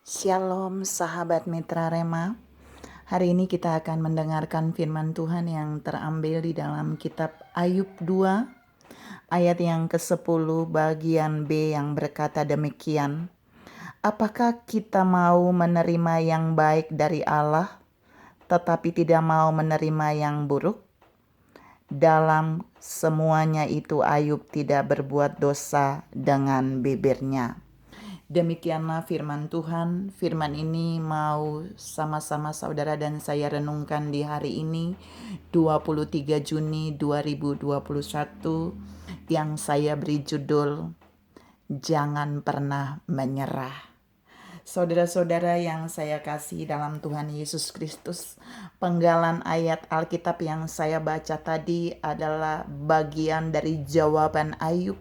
Shalom sahabat Mitra Rema. Hari ini kita akan mendengarkan firman Tuhan yang terambil di dalam kitab Ayub 2 ayat yang ke-10 bagian B yang berkata demikian. Apakah kita mau menerima yang baik dari Allah tetapi tidak mau menerima yang buruk? Dalam semuanya itu Ayub tidak berbuat dosa dengan bibirnya. Demikianlah firman Tuhan. Firman ini mau sama-sama saudara dan saya renungkan di hari ini 23 Juni 2021 yang saya beri judul Jangan Pernah Menyerah. Saudara-saudara yang saya kasih dalam Tuhan Yesus Kristus, penggalan ayat Alkitab yang saya baca tadi adalah bagian dari jawaban Ayub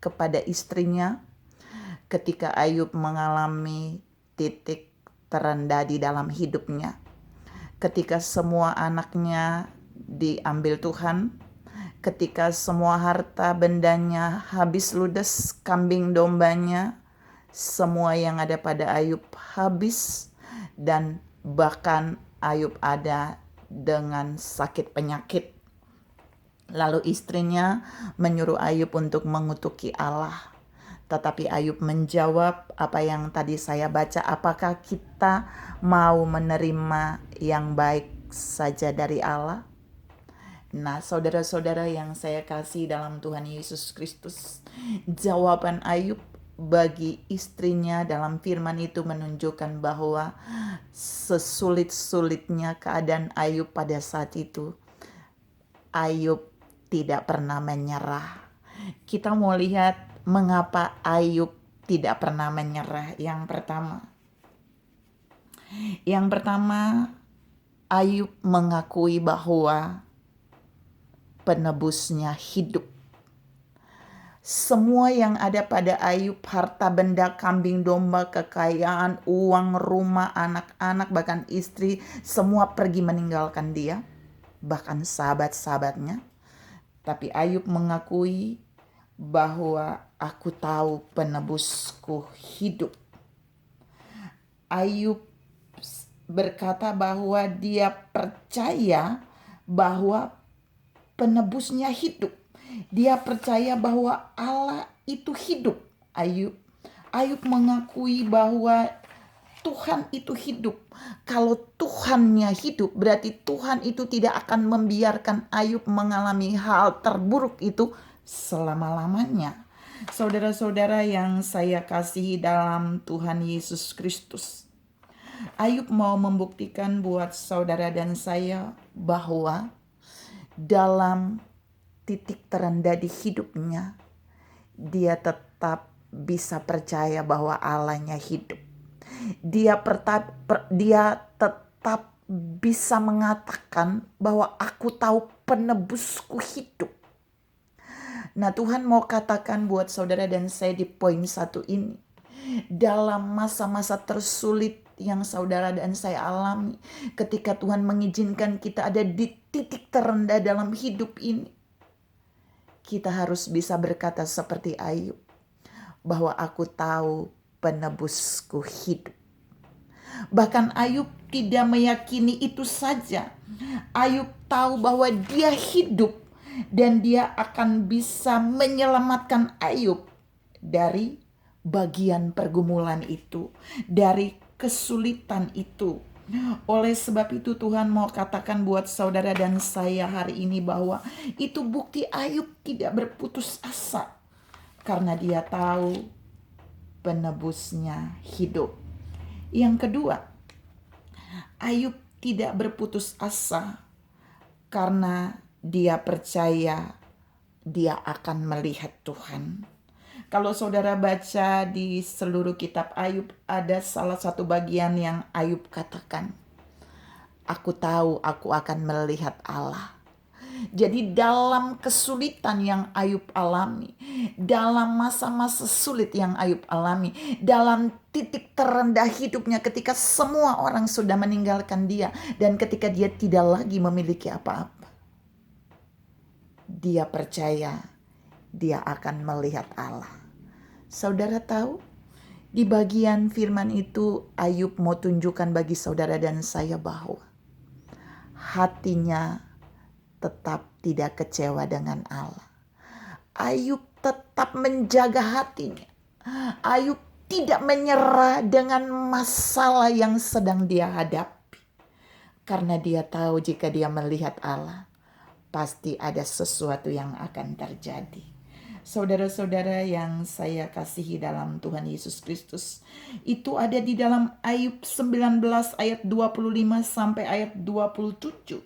kepada istrinya ketika Ayub mengalami titik terendah di dalam hidupnya. Ketika semua anaknya diambil Tuhan, ketika semua harta bendanya habis ludes, kambing dombanya, semua yang ada pada Ayub habis, dan bahkan Ayub ada dengan sakit penyakit. Lalu istrinya menyuruh Ayub untuk mengutuki Allah. Tetapi Ayub menjawab apa yang tadi saya baca, apakah kita mau menerima yang baik saja dari Allah? Nah, saudara-saudara yang saya kasih dalam Tuhan Yesus Kristus, jawaban Ayub bagi istrinya dalam firman itu menunjukkan bahwa sesulit-sulitnya keadaan Ayub pada saat itu, Ayub tidak pernah menyerah. Kita mau lihat mengapa Ayub tidak pernah menyerah. Yang pertama, Ayub mengakui bahwa penebusnya hidup. Semua yang ada pada Ayub, harta benda, kambing domba, kekayaan, uang, rumah, anak-anak, bahkan istri, semua pergi meninggalkan dia, bahkan sahabat-sahabatnya. Tapi Ayub mengakui bahwa aku tahu penebusku hidup. Ayub berkata bahwa dia percaya bahwa penebusnya hidup. Dia percaya bahwa Allah itu hidup. Ayub mengakui bahwa Tuhan itu hidup. Kalau Tuhannya hidup, berarti Tuhan itu tidak akan membiarkan Ayub mengalami hal terburuk itu selama-lamanya. Saudara-saudara yang saya kasihi dalam Tuhan Yesus Kristus, Ayub mau membuktikan buat saudara dan saya bahwa dalam titik terendah di hidupnya, dia tetap bisa percaya bahwa Allahnya hidup. Dia tetap bisa mengatakan bahwa aku tahu penebusku hidup. Nah, Tuhan mau katakan buat saudara dan saya di poin 1 ini. Dalam masa-masa tersulit yang saudara dan saya alami, ketika Tuhan mengizinkan kita ada di titik terendah dalam hidup ini, kita harus bisa berkata seperti Ayub, bahwa aku tahu penebusku hidup. Bahkan Ayub tidak meyakini itu saja. Ayub tahu bahwa dia hidup dan dia akan bisa menyelamatkan Ayub dari bagian pergumulan itu, dari kesulitan itu. Oleh sebab itu Tuhan mau katakan buat saudara dan saya hari ini bahwa itu bukti Ayub tidak berputus asa. Karena dia tahu penebusnya hidup. Yang kedua, Ayub tidak berputus asa karena dia percaya dia akan melihat Tuhan. Kalau saudara baca di seluruh kitab Ayub, ada salah satu bagian yang Ayub katakan, aku tahu aku akan melihat Allah. Jadi dalam kesulitan yang Ayub alami, dalam masa-masa sulit yang Ayub alami, dalam titik terendah hidupnya ketika semua orang sudah meninggalkan dia, dan ketika dia tidak lagi memiliki apa-apa, dia percaya dia akan melihat Allah. Saudara tahu, Di bagian firman itu Ayub mau tunjukkan bagi saudara dan saya bahwa hatinya tetap tidak kecewa dengan Allah. Ayub tetap menjaga hatinya. Ayub tidak menyerah dengan masalah yang sedang dia hadapi. Karena dia tahu jika dia melihat Allah, pasti ada sesuatu yang akan terjadi. Saudara-saudara yang saya kasihi dalam Tuhan Yesus Kristus, itu ada di dalam Ayub 19 ayat 25 sampai ayat 27.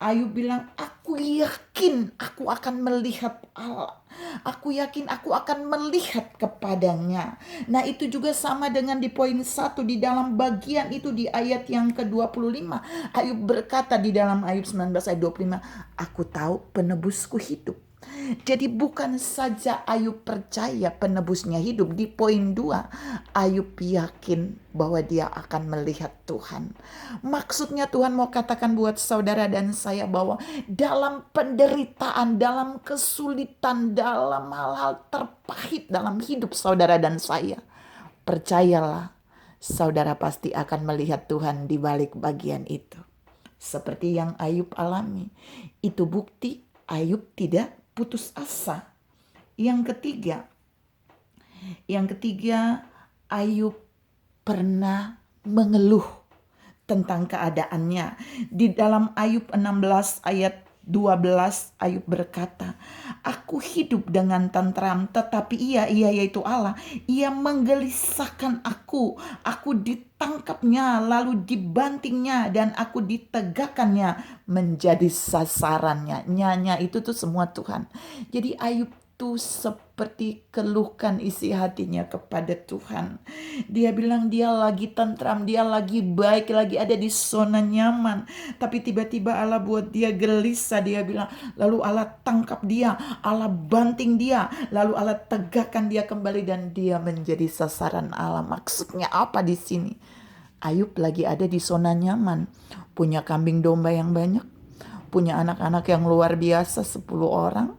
Ayub bilang, aku yakin aku akan melihat Allah. Aku yakin aku akan melihat kepadanya. Nah itu juga sama dengan di poin 1 di dalam bagian itu di ayat yang ke-25. Ayub berkata di dalam Ayub 19 ayat 25, aku tahu penebusku hidup. Jadi bukan saja Ayub percaya penebusnya hidup. Di poin 2, Ayub yakin bahwa dia akan melihat Tuhan. Maksudnya Tuhan mau katakan buat saudara dan saya bahwa dalam penderitaan, dalam kesulitan, dalam hal-hal terpahit dalam hidup saudara dan saya, percayalah, saudara pasti akan melihat Tuhan di balik bagian itu. Seperti yang Ayub alami. Itu bukti Ayub tidak putus asa. Yang ketiga, Ayub pernah mengeluh tentang keadaannya. Di dalam Ayub 16 ayat 12, Ayub berkata, aku hidup dengan tentram, tetapi ia yaitu Allah, ia menggelisahkan aku ditangkapnya, lalu dibantingnya, dan aku ditegakkannya menjadi sasarannya. Nyanya itu tuh semua Tuhan. Jadi Ayub tuh seperti keluhkan isi hatinya kepada Tuhan. Dia bilang dia lagi tentram, dia lagi baik, lagi ada di zona nyaman. Tapi tiba-tiba Allah buat dia gelisah. Dia bilang, lalu Allah tangkap dia, Allah banting dia, lalu Allah tegakkan dia kembali dan dia menjadi sasaran Allah. Maksudnya apa di sini? Ayub lagi ada di zona nyaman, punya kambing domba yang banyak, punya anak-anak yang luar biasa 10 orang,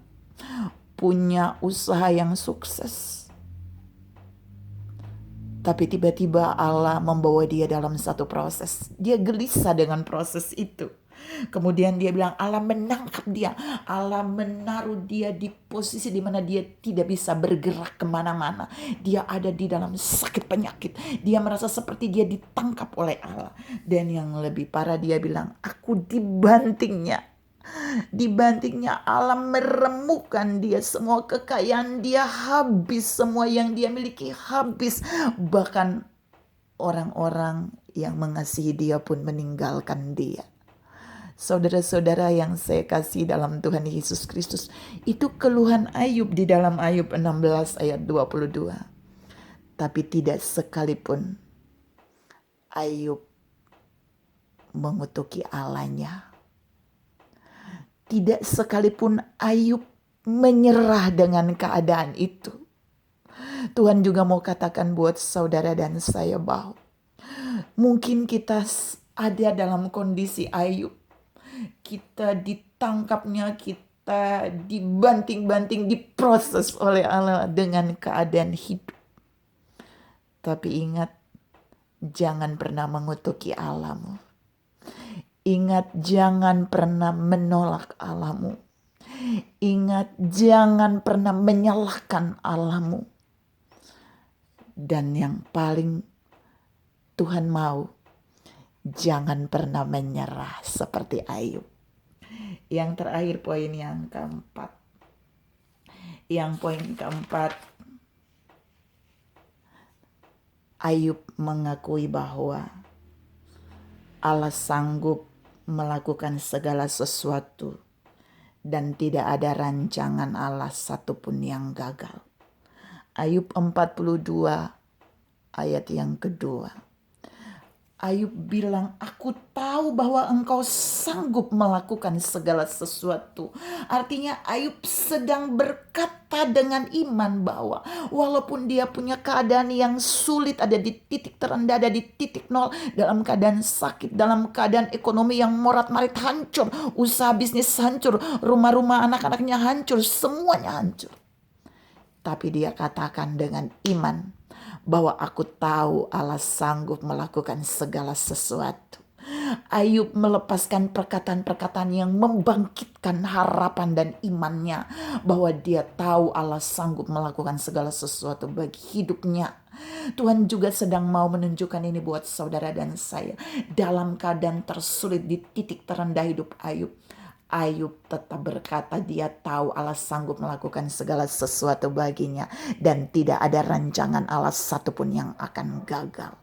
punya usaha yang sukses. Tapi tiba-tiba Allah membawa dia dalam satu proses. Dia gelisah dengan proses itu. Kemudian dia bilang Allah menangkap dia. Allah menaruh dia di posisi di mana dia tidak bisa bergerak kemana-mana. Dia ada di dalam sakit penyakit. Dia merasa seperti dia ditangkap oleh Allah. Dan yang lebih parah dia bilang, aku dibantingnya. Allah meremukkan dia, semua kekayaan dia habis, semua yang dia miliki habis. Bahkan orang-orang yang mengasihi dia pun meninggalkan dia. Saudara-saudara yang saya kasih dalam Tuhan Yesus Kristus, itu keluhan Ayub di dalam Ayub 16 ayat 22. Tapi tidak sekalipun Ayub mengutuki Allahnya. Tidak sekalipun Ayub menyerah dengan keadaan itu. Tuhan juga mau katakan buat saudara dan saya bahwa mungkin kita ada dalam kondisi Ayub. Kita ditangkapnya, kita dibanting-banting, diproses oleh Allah dengan keadaan hidup. Tapi ingat, jangan pernah mengutuki Allahmu. Ingat, jangan pernah menolak Allahmu. Ingat, jangan pernah menyalahkan Allahmu. Dan yang paling Tuhan mau, jangan pernah menyerah seperti Ayub. Yang terakhir poin yang keempat. Ayub mengakui bahwa Allah sanggup melakukan segala sesuatu dan tidak ada rancangan Allah satupun yang gagal. Ayub 42 ayat yang kedua. Ayub bilang, aku tahu bahwa engkau sanggup melakukan segala sesuatu. Artinya Ayub sedang berkata dengan iman bahwa walaupun dia punya keadaan yang sulit, ada di titik terendah, ada di titik nol, dalam keadaan sakit, dalam keadaan ekonomi yang morat-marit hancur, usaha bisnis hancur, rumah-rumah anak-anaknya hancur, semuanya hancur. Tapi dia katakan dengan iman, bahwa aku tahu Allah sanggup melakukan segala sesuatu. Ayub melepaskan perkataan-perkataan yang membangkitkan harapan dan imannya bahwa dia tahu Allah sanggup melakukan segala sesuatu bagi hidupnya. Tuhan juga sedang mau menunjukkan ini buat saudara dan saya. Dalam keadaan tersulit di titik terendah hidup Ayub, Ayub tetap berkata dia tahu Allah sanggup melakukan segala sesuatu baginya dan tidak ada rancangan Allah satupun yang akan gagal.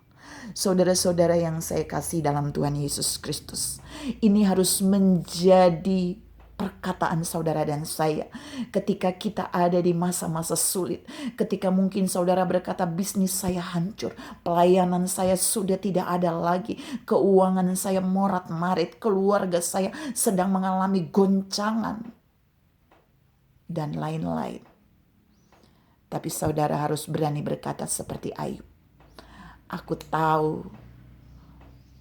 Saudara-saudara yang saya kasih dalam Tuhan Yesus Kristus, ini harus menjadi perkataan saudara dan saya ketika kita ada di masa-masa sulit, ketika mungkin saudara berkata bisnis saya hancur, pelayanan saya sudah tidak ada lagi, keuangan saya morat-marit, keluarga saya sedang mengalami goncangan dan lain-lain. Tapi saudara harus berani berkata seperti Ayub, aku tahu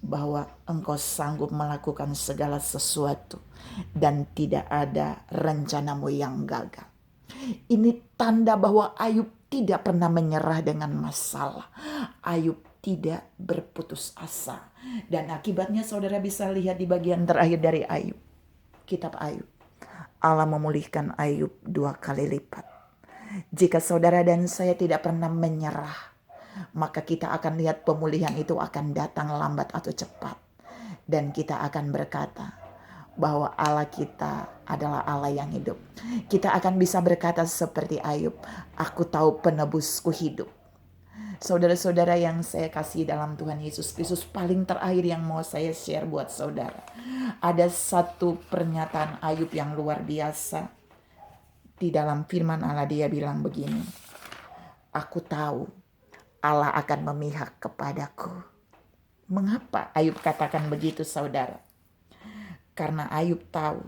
bahwa Engkau sanggup melakukan segala sesuatu dan tidak ada rencanamu yang gagal. Ini tanda bahwa Ayub tidak pernah menyerah dengan masalah. Ayub tidak berputus asa. Dan akibatnya saudara bisa lihat di bagian terakhir dari Ayub. Kitab Ayub. Allah memulihkan Ayub 2 kali lipat. Jika saudara dan saya tidak pernah menyerah, maka kita akan lihat pemulihan itu akan datang lambat atau cepat. Dan kita akan berkata bahwa Allah kita adalah Allah yang hidup. Kita akan bisa berkata seperti Ayub, aku tahu penebusku hidup. Saudara-saudara yang saya kasih dalam Tuhan Yesus Kristus, paling terakhir yang mau saya share buat saudara. Ada satu pernyataan Ayub yang luar biasa. Di dalam firman Allah dia bilang begini, aku tahu Allah akan memihak kepadaku. Mengapa Ayub katakan begitu saudara? Karena Ayub tahu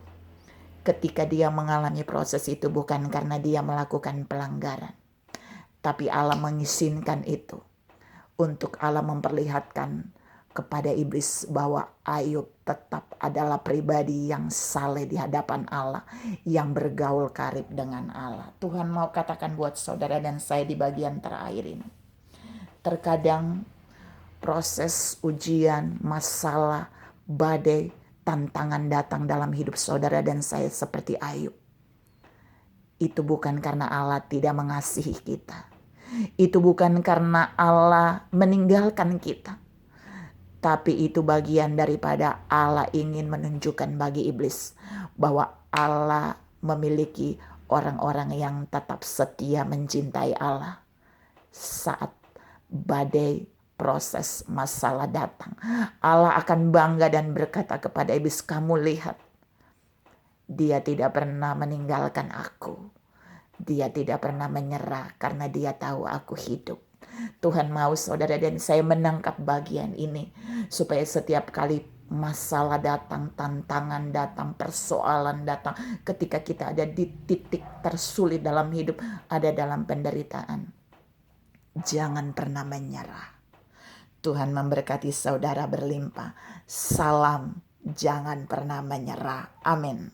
ketika dia mengalami proses itu bukan karena dia melakukan pelanggaran. Tapi Allah mengizinkan itu untuk Allah memperlihatkan kepada iblis bahwa Ayub tetap adalah pribadi yang saleh di hadapan Allah, yang bergaul karib dengan Allah. Tuhan mau katakan buat saudara dan saya di bagian terakhir ini. Terkadang proses ujian, masalah, badai, tantangan datang dalam hidup saudara dan saya seperti Ayub. Itu bukan karena Allah tidak mengasihi kita. Itu bukan karena Allah meninggalkan kita. Tapi itu bagian daripada Allah ingin menunjukkan bagi iblis bahwa Allah memiliki orang-orang yang tetap setia mencintai Allah. Saat badai, proses, masalah datang, Allah akan bangga dan berkata kepada iblis, kamu lihat, dia tidak pernah meninggalkan aku. Dia tidak pernah menyerah karena dia tahu aku hidup. Tuhan mau saudara dan saya menangkap bagian ini supaya setiap kali masalah datang, tantangan datang, persoalan datang, ketika kita ada di titik tersulit dalam hidup, ada dalam penderitaan, jangan pernah menyerah. Tuhan memberkati saudara berlimpah. Salam, jangan pernah menyerah. Amin.